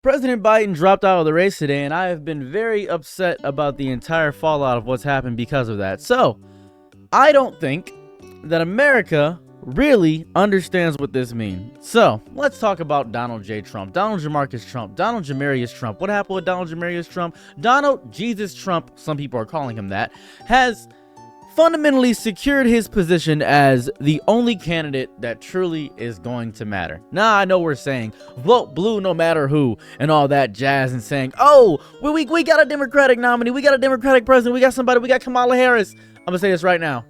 President Biden dropped out of the race today, and I have been very upset about the entire fallout of what's happened because of that. So, I don't think that America really understands what this means. So, let's talk about Donald J. Trump, Donald Jamarcus Trump, Donald Jamarius Trump. What happened with Donald Jamarius Trump? Donald Jesus Trump, some people are calling him that, has fundamentally secured his position as the only candidate that truly is going to matter. Now, I know we're saying vote blue no matter who and all that jazz and saying, oh, we got a Democratic nominee, we got a Democratic president, we got somebody, we got Kamala Harris. I'm gonna say this right now.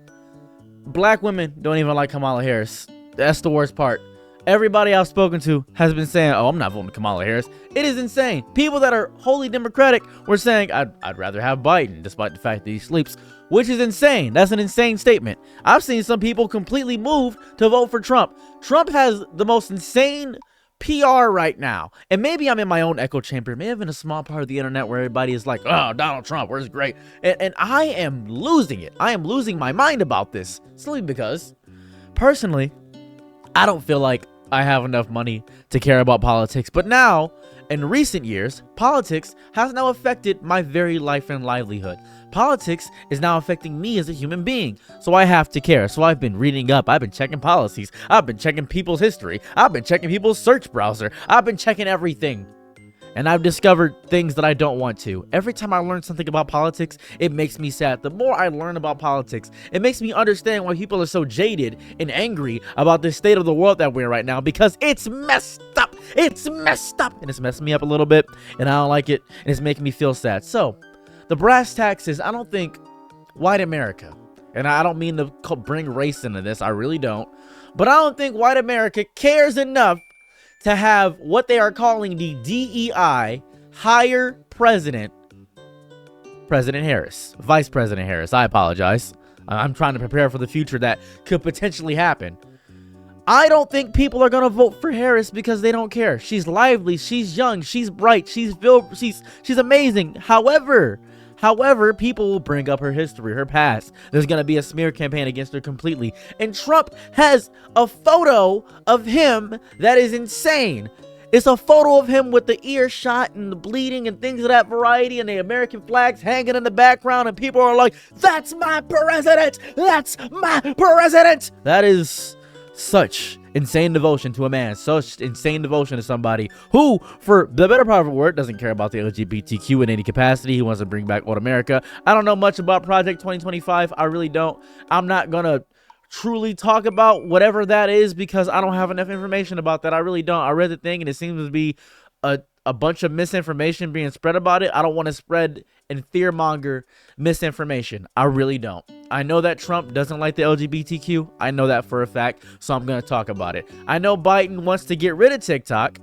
Black women don't even like Kamala Harris. That's the worst part. Everybody I've spoken to has been saying, oh, I'm not voting Kamala Harris. It is insane. People that are wholly Democratic were saying, I'd rather have Biden, despite the fact that he sleeps, which is insane. That's an insane statement. I've seen some people completely move to vote for Trump. Trump has the most insane PR right now. And maybe I'm in my own echo chamber. Maybe I'm in a small part of the internet where everybody is like, oh, Donald Trump, where's great? And I am losing it. I am losing my mind about this. Simply because, personally, I don't feel like I have enough money to care about politics. But now, in recent years, politics has now affected my very life and livelihood. Politics is now affecting me as a human being, so I have to care. So I've been reading up, I've been checking policies, I've been checking people's history, I've been checking people's search browser, I've been checking everything. And I've discovered things that I don't want to. Every time I learn something about politics, it makes me sad. The more I learn about politics, it makes me understand why people are so jaded and angry about the state of the world that we're in right now, because it's messed up. It's messed up. And it's messing me up a little bit, and I don't like it, and it's making me feel sad. So, the brass tacks is, I don't think white America, and I don't mean to bring race into this, I really don't, but I don't think white America cares enough to have what they are calling the DEI hire President Harris. Vice President Harris, I apologize. I'm trying to prepare for the future that could potentially happen. I don't think people are going to vote for Harris because they don't care. She's lively, she's young, she's bright, she's amazing. However, people will bring up her history, her past. There's going to be a smear campaign against her completely. And Trump has a photo of him that is insane. It's a photo of him with the ear shot and the bleeding and things of that variety, and the American flags hanging in the background, and people are like, that's my president! That's my president! That is such insane devotion to a man, such insane devotion to somebody who, for the better part of the word, doesn't care about the LGBTQ in any capacity. He wants to bring back old America. I don't know much about Project 2025. I really don't. I'm not gonna truly talk about whatever that is because I don't have enough information about that. I really don't. I read the thing and it seems to be a bunch of misinformation being spread about it. I don't want to spread and fearmonger misinformation. I really don't. I know that Trump doesn't like the LGBTQ. I know that for a fact, so I'm going to talk about it. I know Biden wants to get rid of TikTok,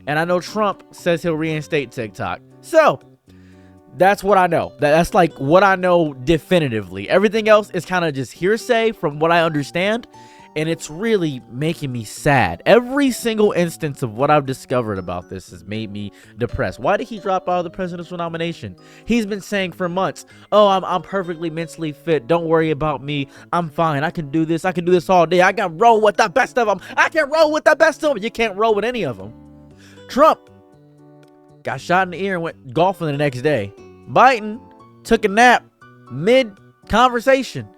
and I know Trump says he'll reinstate TikTok. So, that's what I know. That's like what I know definitively. Everything else is kind of just hearsay from what I understand, and it's really making me sad. Every single instance of what I've discovered about this has made me depressed. Why did he drop out of the presidential nomination? He's been saying for months, oh, I'm perfectly mentally fit. Don't worry about me. I'm fine. I can do this. I can do this all day. I can roll with the best of them. I can roll with the best of them. You can't roll with any of them. Trump got shot in the ear and went golfing the next day. Biden took a nap mid-conversation.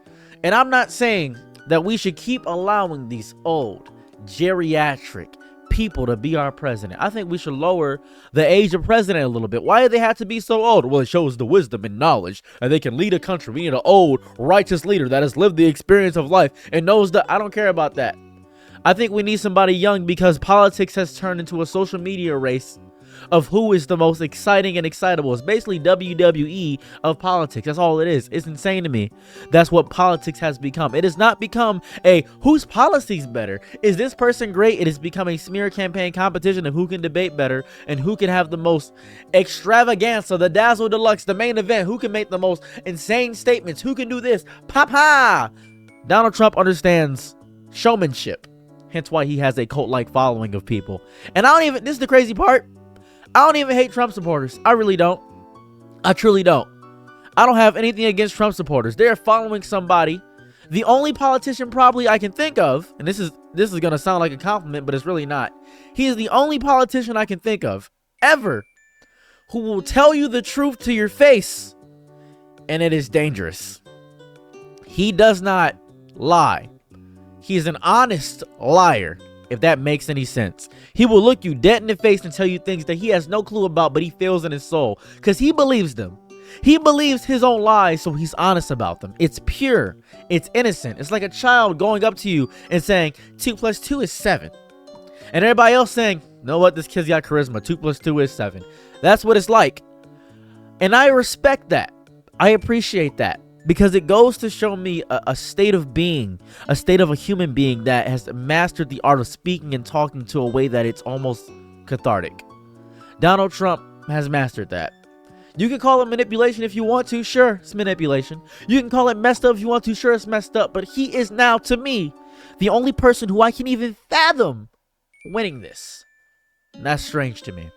And I'm not saying that we should keep allowing these old, geriatric people to be our president. I think we should lower the age of president a little bit. Why do they have to be so old? Well, it shows the wisdom and knowledge, and they can lead a country. We need an old, righteous leader that has lived the experience of life and knows that. I don't care about that. I think we need somebody young because politics has turned into a social media race of who is the most exciting and excitable. It's basically WWE of politics. That's all it is. It's insane to me. That's what politics has become. It has not become a whose policy's better. Is this person great? It has become a smear campaign competition of who can debate better and who can have the most extravaganza, the Dazzle Deluxe, the main event, who can make the most insane statements, who can do this. Papa! Donald Trump understands showmanship. Hence why he has a cult-like following of people. And this is the crazy part, I don't even hate Trump supporters. I really don't. I truly don't. I don't have anything against Trump supporters. They're following somebody. The only politician probably I can think of, and this is going to sound like a compliment, but it's really not. He is the only politician I can think of ever who will tell you the truth to your face, and it is dangerous. He does not lie. He's an honest liar, if that makes any sense. He will look you dead in the face and tell you things that he has no clue about, but he feels in his soul because he believes them. He believes his own lies, so he's honest about them. It's pure. It's innocent. It's like a child going up to you and saying, 2 + 2 is 7. And everybody else saying, you know what, this kid's got charisma. 2 + 2 is 7. That's what it's like. And I respect that. I appreciate that. Because it goes to show me a state of being, a state of a human being that has mastered the art of speaking and talking to a way that it's almost cathartic. Donald Trump has mastered that. You can call it manipulation if you want to. Sure, it's manipulation. You can call it messed up if you want to. Sure, it's messed up. But he is now, to me, the only person who I can even fathom winning this. And that's strange to me.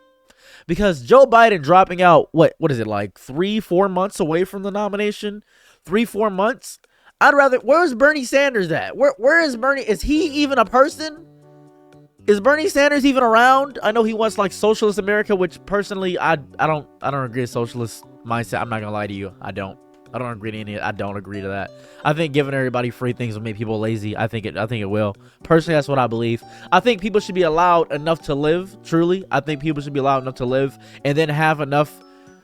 Because Joe Biden dropping out, what is it, like 3-4 months away from the nomination? 3-4 months? I'd rather, where's Bernie Sanders at? Where is Bernie? Is he even a person? Is Bernie Sanders even around? I know he wants like socialist America, which personally I don't agree with socialist mindset. I'm not gonna lie to you. I don't agree to any. I don't agree to that. I think giving everybody free things will make people lazy. I think it will. Personally, that's what I believe. I think people should be allowed enough to live. Truly, I think people should be allowed enough to live and then have enough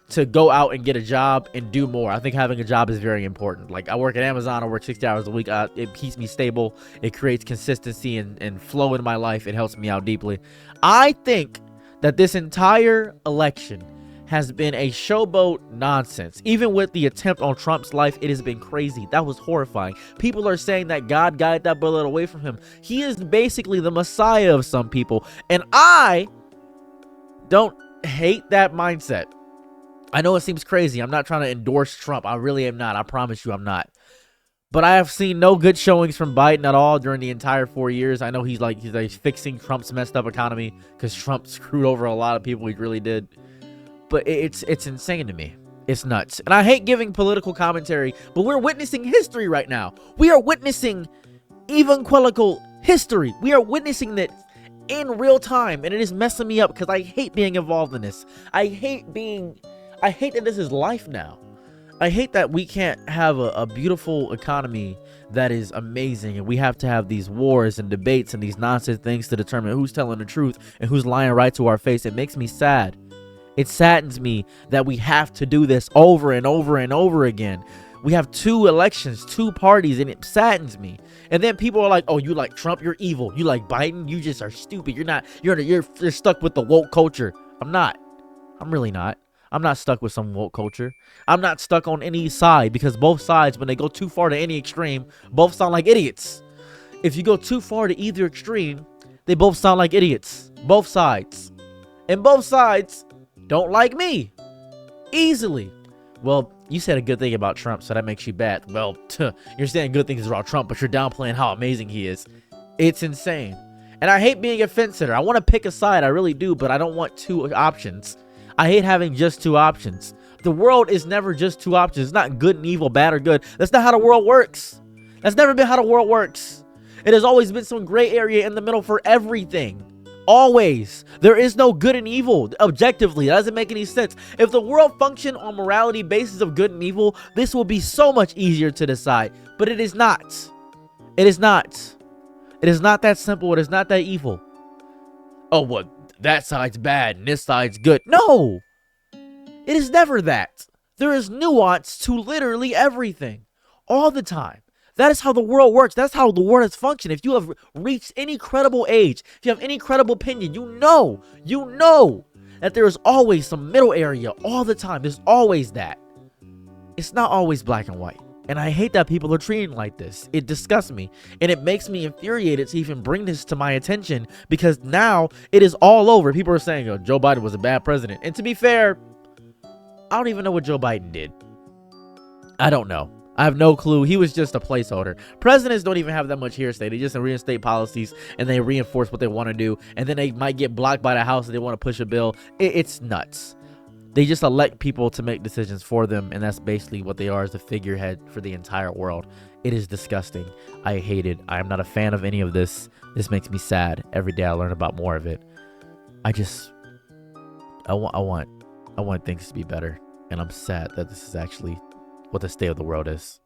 to go out and get a job and do more. I think having a job is very important. Like, I work at Amazon. I work 60 hours a week. It keeps me stable. It creates consistency and flow in my life. It helps me out deeply. I think that this entire election has been a showboat nonsense. Even with the attempt on Trump's life, it has been crazy. That was horrifying. People are saying that God guided that bullet away from him. He is basically the Messiah of some people. And I don't hate that mindset. I know it seems crazy. I'm not trying to endorse Trump. I really am not. I promise you I'm not. But I have seen no good showings from Biden at all during the entire 4 years. I know he's fixing Trump's messed up economy because Trump screwed over a lot of people. He really did. But it's insane to me. It's nuts. And I hate giving political commentary, but we're witnessing history right now. We are witnessing evangelical history. We are witnessing it in real time, and it is messing me up because I hate being involved in this. I hate that this is life now. I hate that we can't have a beautiful economy that is amazing, and we have to have these wars and debates and these nonsense things to determine who's telling the truth and who's lying right to our face. It makes me sad. It saddens me that we have to do this over and over and over again. We have 2 elections, 2 parties, and it saddens me. And then people are like, "Oh, you like Trump? You're evil. You like Biden? You just are stupid. You're stuck with the woke culture." I'm not. I'm really not. I'm not stuck with some woke culture. I'm not stuck on any side because both sides, when they go too far to any extreme, both sound like idiots. If you go too far to either extreme, they both sound like idiots. Both sides. And both sides don't like me. Easily. Well, you said a good thing about Trump, so that makes you bad. Well, you're saying good things about Trump, but you're downplaying how amazing he is. It's insane. And I hate being a fence sitter. I want to pick a side. I really do, but I don't want 2 options. I hate having just 2 options. The world is never just 2 options. It's not good and evil, bad or good. That's not how the world works. That's never been how the world works. It has always been some gray area in the middle for everything. Always. There is no good and evil. Objectively, that doesn't make any sense. If the world functioned on morality basis of good and evil, this will be so much easier to decide. But it is not. It is not. It is not that simple. It is not that evil. Oh, what? That side's bad and this side's good. No! It is never that. There is nuance to literally everything. All the time. That is how the world works. That's how the world has functioned. If you have reached any credible age, if you have any credible opinion, you know that there is always some middle area all the time. There's always that. It's not always black and white. And I hate that people are treating like this. It disgusts me. And it makes me infuriated to even bring this to my attention because now it is all over. People are saying, "Oh, Joe Biden was a bad president." And to be fair, I don't even know what Joe Biden did. I don't know. I have no clue. He was just a placeholder. Presidents don't even have that much hearsay. They just reinstate policies and they reinforce what they want to do. And then they might get blocked by the House if they want to push a bill. It's nuts. They just elect people to make decisions for them, and that's basically what they are, as the figurehead for the entire world. It is disgusting. I hate it. I am not a fan of any of this. This makes me sad. Every day I learn about more of it. I I want things to be better, and I'm sad that this is actually what the state of the world is.